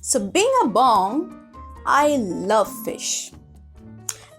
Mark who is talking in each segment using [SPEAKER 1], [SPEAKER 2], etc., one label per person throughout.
[SPEAKER 1] So being a bong, I love fish.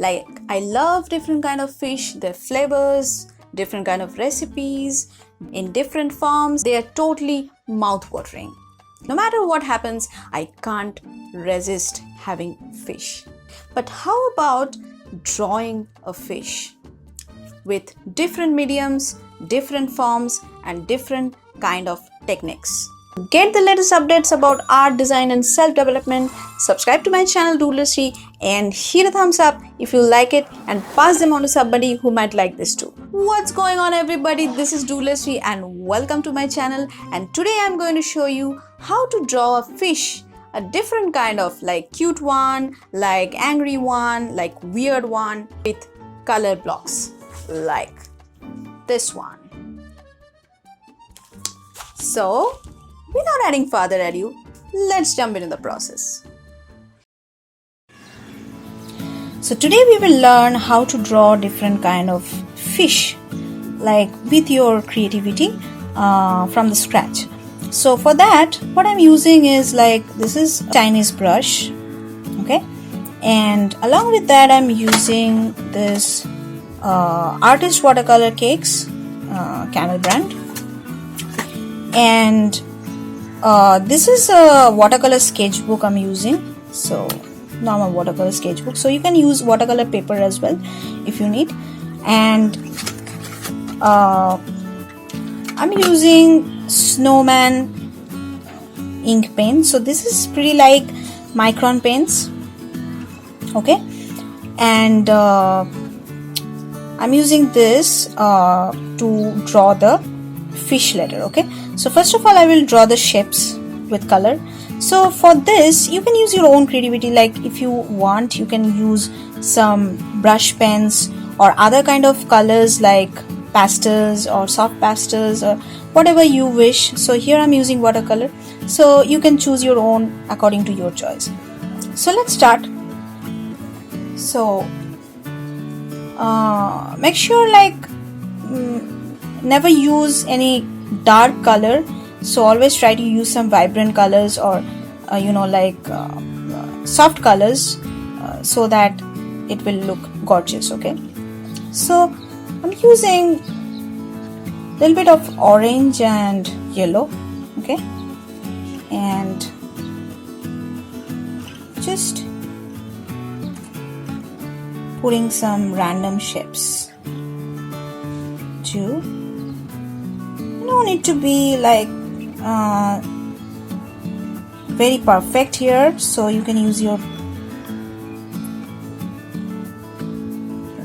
[SPEAKER 1] Like I love different kind of fish, their flavors, different kind of recipes in different forms. They are totally mouth-watering. No matter what happens, I can't resist having fish. But how about drawing a fish with different mediums, different forms and different kind of techniques? Get the latest updates about art, design and self-development. Subscribe to my channel Doodler and hit a thumbs up if you like it and pass them on to somebody who might like this too. What's going on everybody? This is Doodler and welcome to my channel, and today I'm going to show you how to draw a fish, a different kind of like cute one, like angry one, like weird one with color blocks like this one. So without adding further ado, let's jump into the process. So today we will learn how to draw different kind of fish, like with your creativity from the scratch. So for that, what I'm using is like this is Chinese brush, okay, and along with that I'm using this artist watercolor cakes, Camel brand, and this is a watercolor sketchbook I'm using, so normal watercolor sketchbook. So you can use watercolor paper as well if you need. And I'm using snowman ink pen. So this is pretty like micron pens, okay, and I'm using this to draw the fish letter, okay. So first of all I will draw the shapes with color. So for this you can use your own creativity, like if you want you can use some brush pens or other kind of colors like pastels or soft pastels or whatever you wish. So here I'm using watercolor, so you can choose your own according to your choice. So let's start. So make sure like never use any dark color, so always try to use some vibrant colors or like soft colors so that it will look gorgeous, okay. So I'm using a little bit of orange and yellow, okay, and just putting some random shapes too. No need to be like very perfect here, so you can use your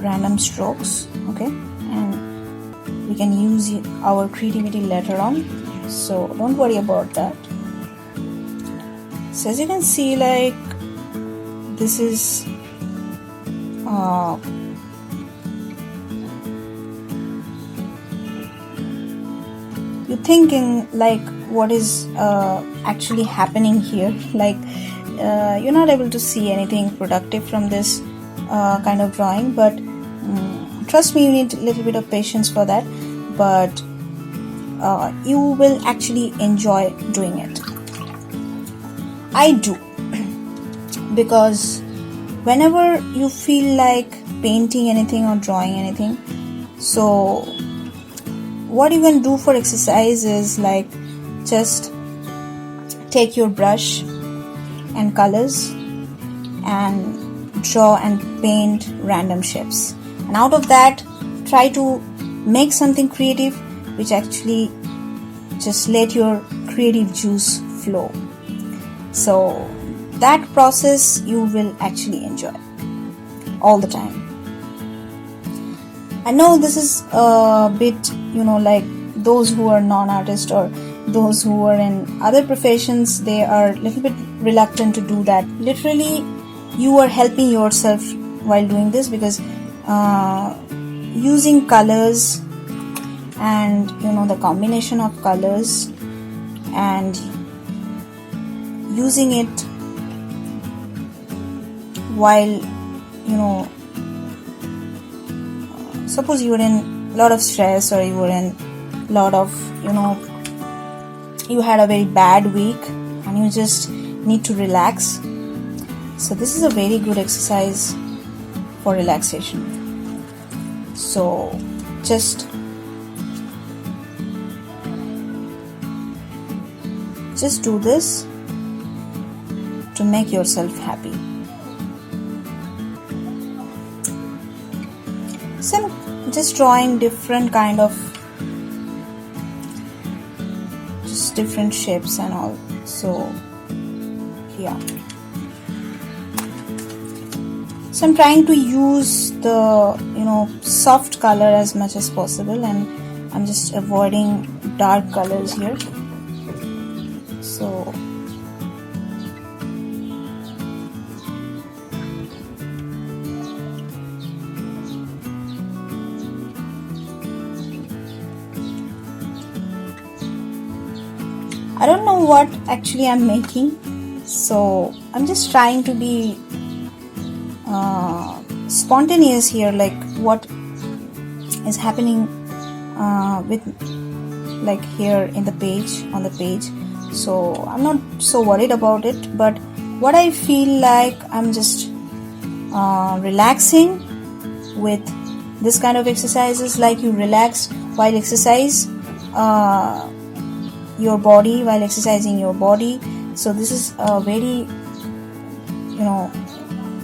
[SPEAKER 1] random strokes, okay, and we can use our creativity later on, so don't worry about that. So as you can see, like this is you're thinking like what is actually happening here, like you're not able to see anything productive from this kind of drawing, but trust me, you need a little bit of patience for that, but you will actually enjoy doing it. I do, because whenever you feel like painting anything or drawing anything, so what you can do for exercise is like just take your brush and colors and draw and paint random shapes, and out of that try to make something creative which actually just let your creative juice flow. So that process you will actually enjoy all the time. I know this is a bit, like those who are non-artists or those who are in other professions, they are a little bit reluctant to do that. Literally, you are helping yourself while doing this, because using colors and the combination of colors and using it while suppose you were in a lot of stress, or you were in lot of you had a very bad week and you just need to relax. So this is a very good exercise for relaxation. So just do this to make yourself happy. So I'm just drawing different kind of different shapes and all. So yeah, so I'm trying to use the soft color as much as possible, and I'm just avoiding dark colors here. So I don't know what actually I'm making, so I'm just trying to be spontaneous here, like what is happening with like here in the page, on the page. So I'm not so worried about it, but what I feel like, I'm just relaxing with this kind of exercises, like you relax while exercise your body, while exercising your body. So this is a very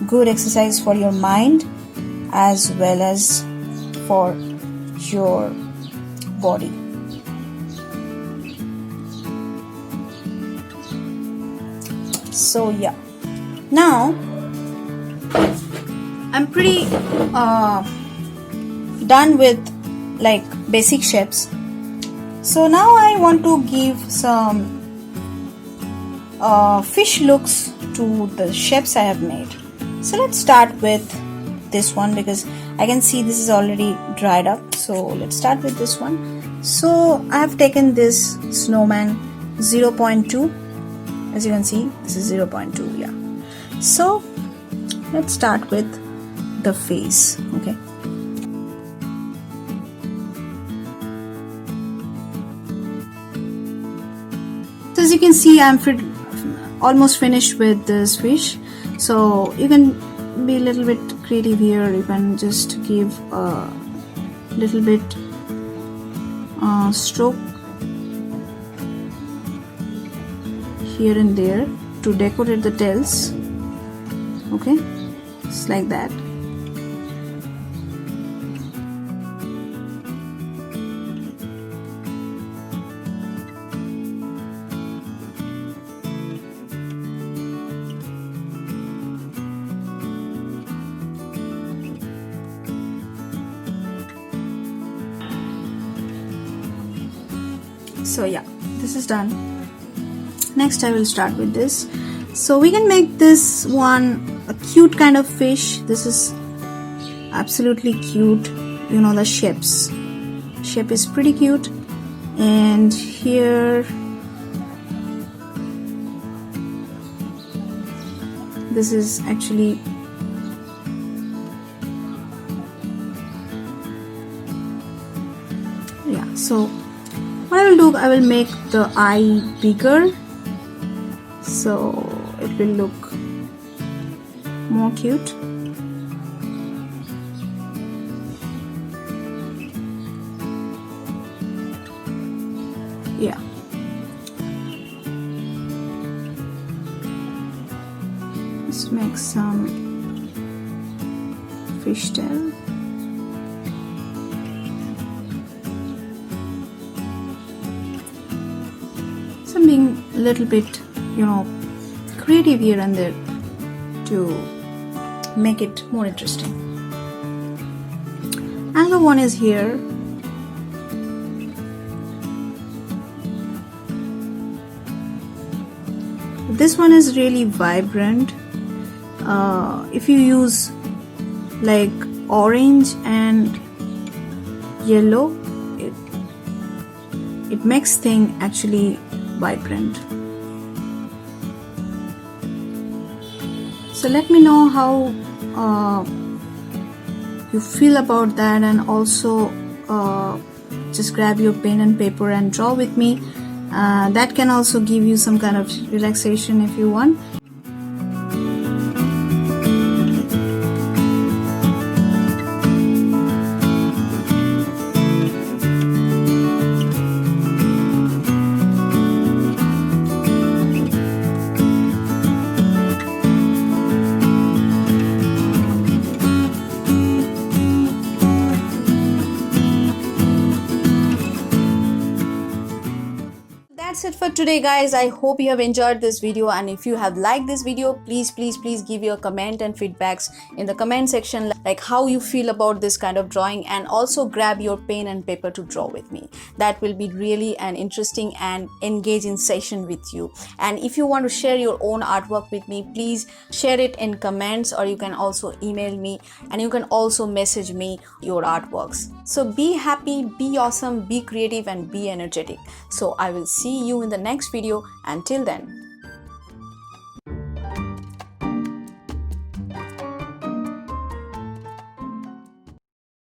[SPEAKER 1] good exercise for your mind as well as for your body. So yeah, now I'm pretty done with like basic shapes. So now I want to give some fish looks to the shapes I have made. So let's start with this one, because I can see this is already dried up. So let's start with this one. So I have taken this snowman 0.2. As you can see, this is 0.2. Yeah. So let's start with the face. Okay. So as you can see, I'm almost finished with this fish. So you can be a little bit creative here. You can just give a little bit stroke here and there to decorate the tails. Okay, just like that. So yeah, this is done. Next I will start with this. So we can make this one a cute kind of fish. This is absolutely cute. You know, the shape is pretty cute. And here this is actually so what I will do, I will make the eye bigger, so it will look more cute. Yeah. Let's make some fishtail. Being a little bit, creative here and there to make it more interesting. Another one is here. This one is really vibrant. If you use like orange and yellow, it makes thing actually vibrant. So let me know how you feel about that, and also just grab your pen and paper and draw with me, That can also give you some kind of relaxation if you want. That's it for today, guys. I hope you have enjoyed this video, and if you have liked this video, please give your comment and feedbacks in the comment section, like how you feel about this kind of drawing, and also grab your pen and paper to draw with me. That will be really an interesting and engaging session with you. And if you want to share your own artwork with me, please share it in comments, or you can also email me, and you can also message me your artworks. So be happy, be awesome, be creative, and be energetic. So I will see you in the next video. Until then,